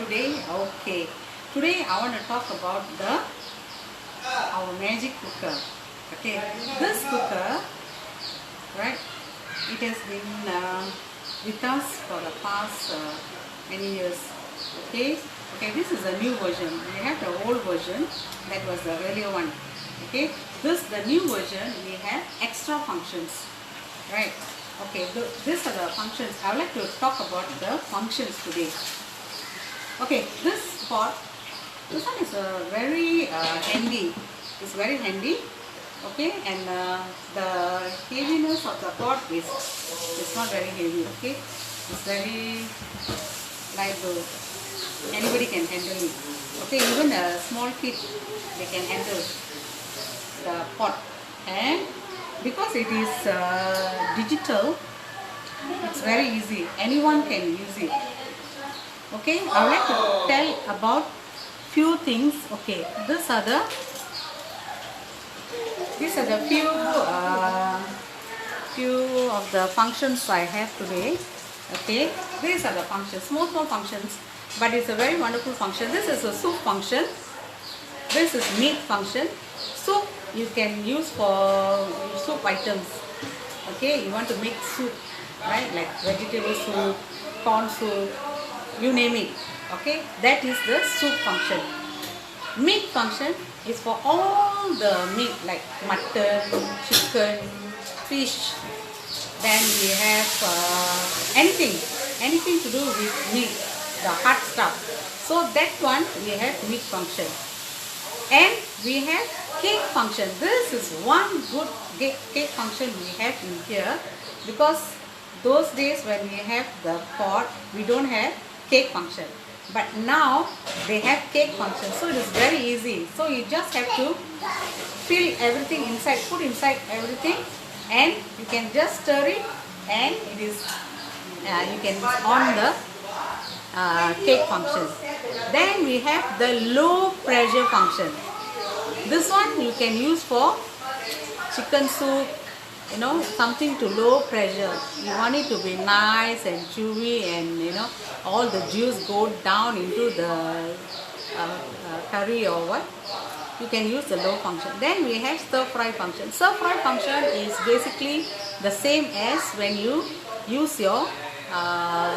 today? Okay. Today I want to talk about our magic cooker. Okay. This cooker, right? It has been with us for the past many years. Okay. Okay. This is a new version. We have the old version. That was the earlier one. Okay. The new version. We have extra functions. Right. Okay. These are the functions. I would like to talk about the functions today. Okay, this pot, this one is very handy. It's very handy. Okay, and the heaviness of the pot is not very heavy. Okay, it's very light though. Anybody can handle it. Okay, even a small kid, they can handle the pot. And because it is digital, it's very easy. Anyone can use it. Okay, I would like to tell about few things. Okay, these are the few of the functions I have today. Okay, these are the functions, small functions, but it's a very wonderful function. This is a soup function. This is meat function. Soup you can use for soup items. Okay, you want to make soup, right? Like vegetable soup, corn soup, you name it. Okay, that is the soup function. Meat function is for all the meat like mutton, chicken, fish. Then we have anything to do with meat, the hard stuff. So that one we have meat function. And we have cake function. This is one good cake function we have in here, because those days when we have the pot, we don't have cake function, but now they have cake function, so it is very easy. So you just have to fill everything inside, put inside everything, and you can just stir it, and it is you can on the cake function. Then we have the low pressure function. This one you can use for chicken soup, you know, something to low pressure. You want it to be nice and chewy, and you know, all the juice go down into the curry or what. You can use the low function. Then we have stir fry function. Stir fry function is basically the same as when you use your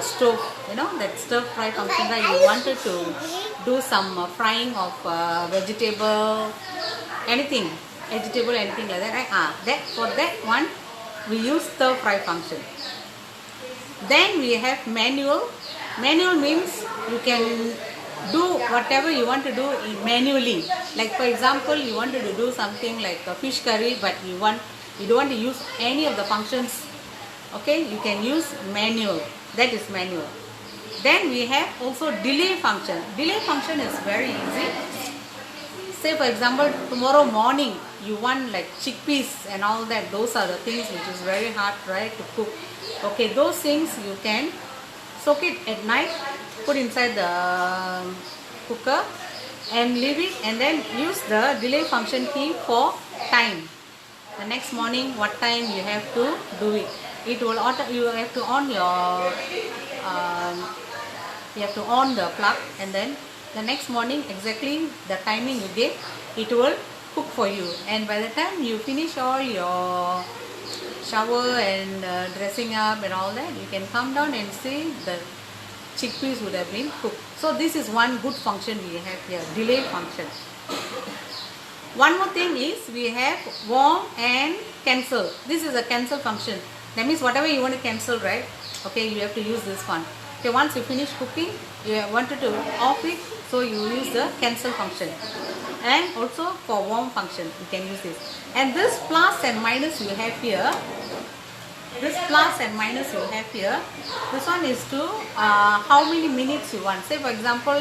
stove. You know, that stir fry function, that you wanted to do some frying of vegetable, anything like that, right? For that one we use stir fry function. Then we have manual. Manual means you can do whatever you want to do manually. Like for example, you wanted to do something like a fish curry, but you don't want to use any of the functions. Okay, you can use manual. That is manual. Then we have also delay function. Delay function is very easy. Say for example, tomorrow morning you want like chickpeas and all that. Those are the things which is very hard, right, to cook. Okay, those things you can soak it at night, put inside the cooker and leave it, and then use the delay function key for time. The next morning, what time you have to do it. It will you have to on your you have to on the plug, and then the next morning exactly the timing you gave, it will cook for you. And by the time you finish all your shower and dressing up and all that, you can come down and see the chickpeas would have been cooked. So this is one good function we have here, delay function. One more thing is we have warm and cancel. This is a cancel function. That means whatever you want to cancel, right? Okay, you have to use this one. Okay, once you finish cooking, you wanted to off it, so you use the cancel function. And also for warm function, you can use this. And this plus and minus you have here. This plus and minus you have here. This one is to how many minutes you want. Say for example,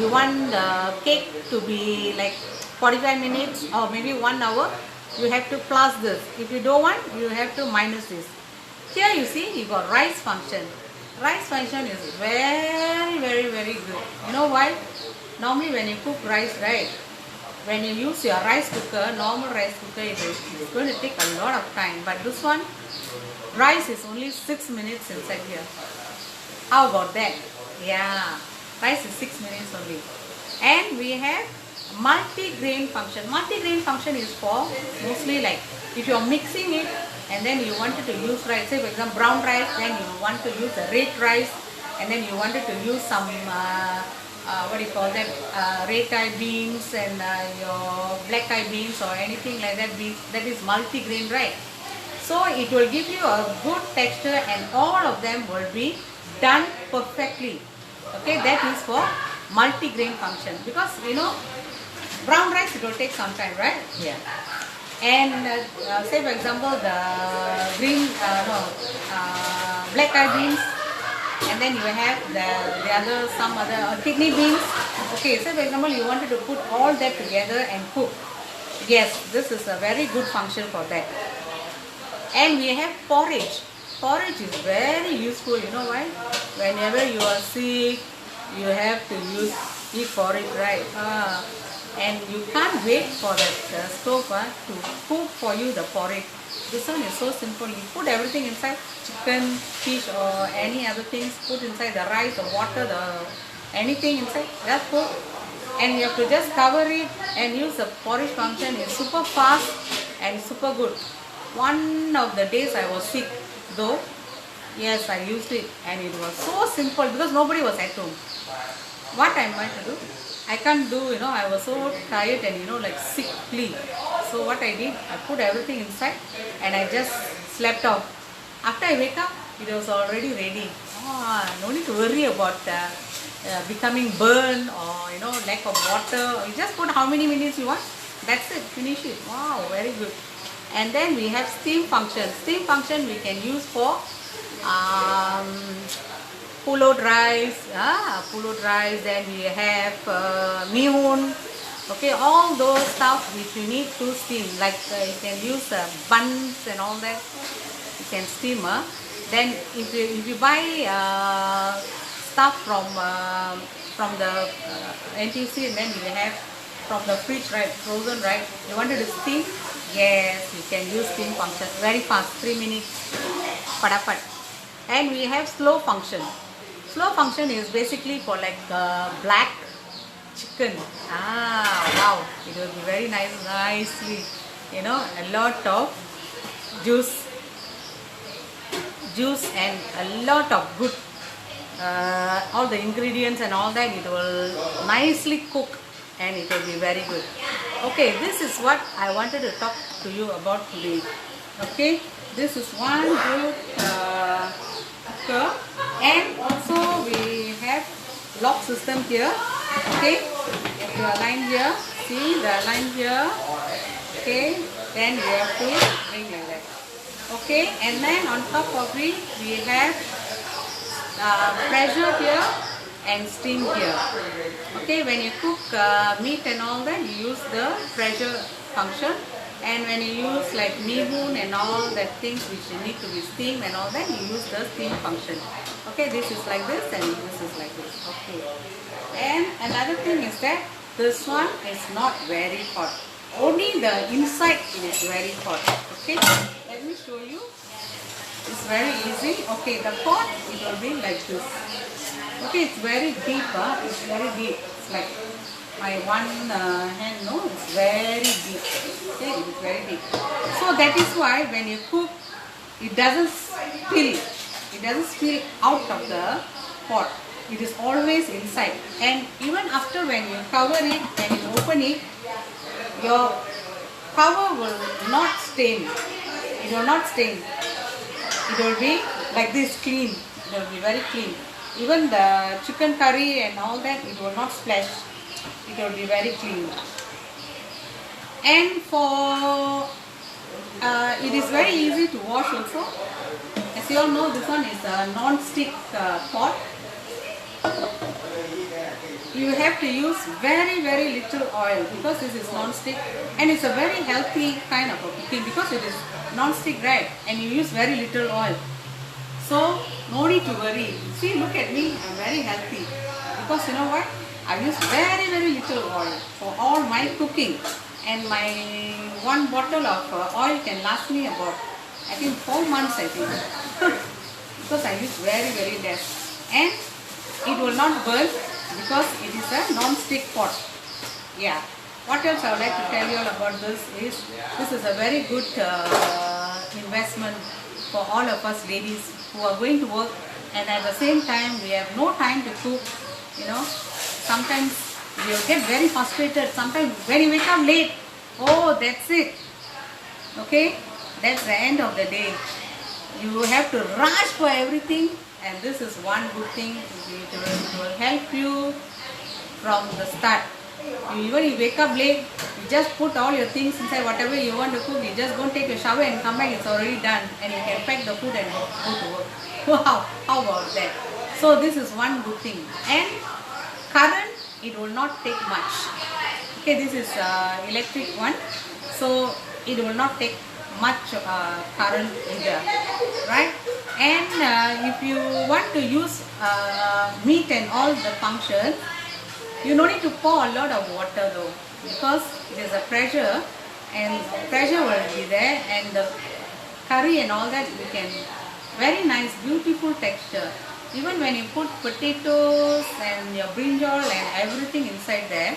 you want the cake to be like 45 minutes or maybe 1 hour. You have to plus this. If you don't want, you have to minus this. Here you see, you got rice function. Rice function is very good. You know why? Normally when you cook rice, right, when you use your rice cooker, normal rice cooker, it's going to take a lot of time. But this one, rice is only 6 minutes inside here. How about that? Yeah. Rice is 6 minutes only. And we have multi-grain function. Multi-grain function is for mostly like if you are mixing it and then you wanted to use rice, say for example brown rice, then you want to use the red rice, and then you wanted to use some what do you call that, red eye beans and your black eye beans or anything like that, that is multi-grain, right? So it will give you a good texture and all of them will be done perfectly. Okay, that is for multi-grain function, because you know brown rice it will take some time, right? Yeah. And say for example the green black eye beans, and then you have the other some other kidney beans. Okay, say for example you wanted to put all that together and cook. Yes, this is a very good function for that. And we have porridge. Porridge is very useful. You know why? Whenever you are sick, you have to eat porridge, right? And you can't wait for that stove to cook for you the porridge. This one is so simple. You put everything inside, chicken, fish or any other things, put inside the rice, the water, anything inside, just put. And you have to just cover it and use the porridge function. It's super fast and super good. One of the days I was sick though, yes, I used it and it was so simple because nobody was at home. What am I to do? I can't do, you know, I was so tired and, you know, like sickly. So what I did, I put everything inside and I just slept off. After I wake up, it was already ready. No need to worry about becoming burned or, you know, lack of water. You just put how many minutes you want. That's it, finish it. Wow, very good. And then we have steam function. Steam function we can use for pulled rice, then we have mihun. Okay, all those stuff which you need to steam, like you can use buns and all that, you can steam. Then if you buy stuff from the NTUC, and then you have from the fridge, right, frozen, right, you wanted to steam, yes, you can use steam function, very fast, 3 minutes, padapat. And we have slow function. Slow function is basically for like black chicken. Wow, it will be very nicely, you know, a lot of juice and a lot of good all the ingredients and all that. It will nicely cook and it will be very good. Okay, this is what I wanted to talk to you about today. Okay, this is one good cooker, and also we have lock system here. Okay, if you align here, see the line here. Okay, then you have to bring like that. Okay, and then on top of it we have pressure here and steam here. Okay, when you cook meat and all that, you use the pressure function, and when you use like mihun and all that things which you need to be steamed and all that, you use the steam function. Okay, this is like this and this is like this. Okay, and another thing is that this one is not very hot, only the inside is very hot. Okay, let me show you. It's very easy. Okay, the pot, it will be like this. Okay, it's very deep. It's very deep. It's like my one hand. No, it's very deep. Okay, it's very deep. So that is why when you cook, it doesn't spill. It doesn't spill out of the pot. It is always inside. And even after when you cover it and you open it, your cover will not stain. It will not stain. It will be like this, clean. It will be very clean. Even the chicken curry and all that, it will not splash. It will be very clean. And for it is very easy to wash also. As you all know, this one is a non-stick pot. You have to use very little oil because this is non-stick, and it's a very healthy kind of a cooking because it is non-stick, right? And you use very little oil. So no need to worry. See, look at me, I'm very healthy because you know what? I use very little oil for all my cooking, and my one bottle of oil can last me about, I think, 4 months, I think. Because I use very less, and it will not burn because it is a non-stick pot. Yeah. What else I would like to tell you all about this is a very good investment for all of us ladies who are going to work, and at the same time we have no time to cook. You know, sometimes we will get very frustrated. Sometimes when you wake up late, oh, that's it. Okay, that's the end of the day. You have to rush for everything, and this is one good thing. It will help you from the start. Even you wake up late, you just put all your things inside, whatever you want to cook, you just go and take a shower and come back, it's already done, and you can pack the food and go to work. Wow, how about that? So this is one good thing. And current, it will not take much. Okay, this is electric one, so it will not take much current either, right? And if you want to use meat and all the function, you don't need to pour a lot of water though, because there's a pressure, and pressure will be there, and the curry and all that you can, very nice, beautiful texture. Even when you put potatoes and your brinjal and everything inside there,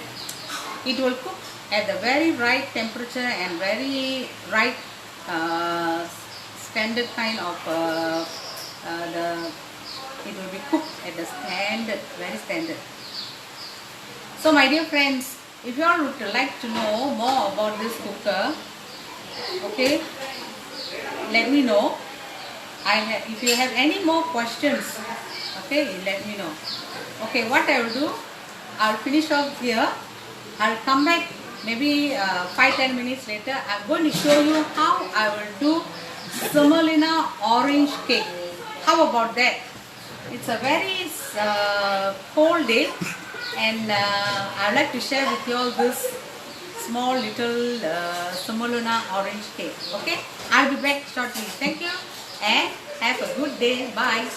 it will cook at the very right temperature and very right standard kind of it will be cooked at the standard, very standard. So my dear friends, if you all would like to know more about this cooker, okay, let me know. If you have any more questions, okay, let me know. Okay, what I will do, I'll finish off here. I'll come back maybe 5-10 minutes later. I'm going to show you how I will do semolina orange cake. How about that? It's a very cold day, and I'd like to share with you all this small little semolina orange cake. Okay, I'll be back shortly. Thank you and have a good day. Bye.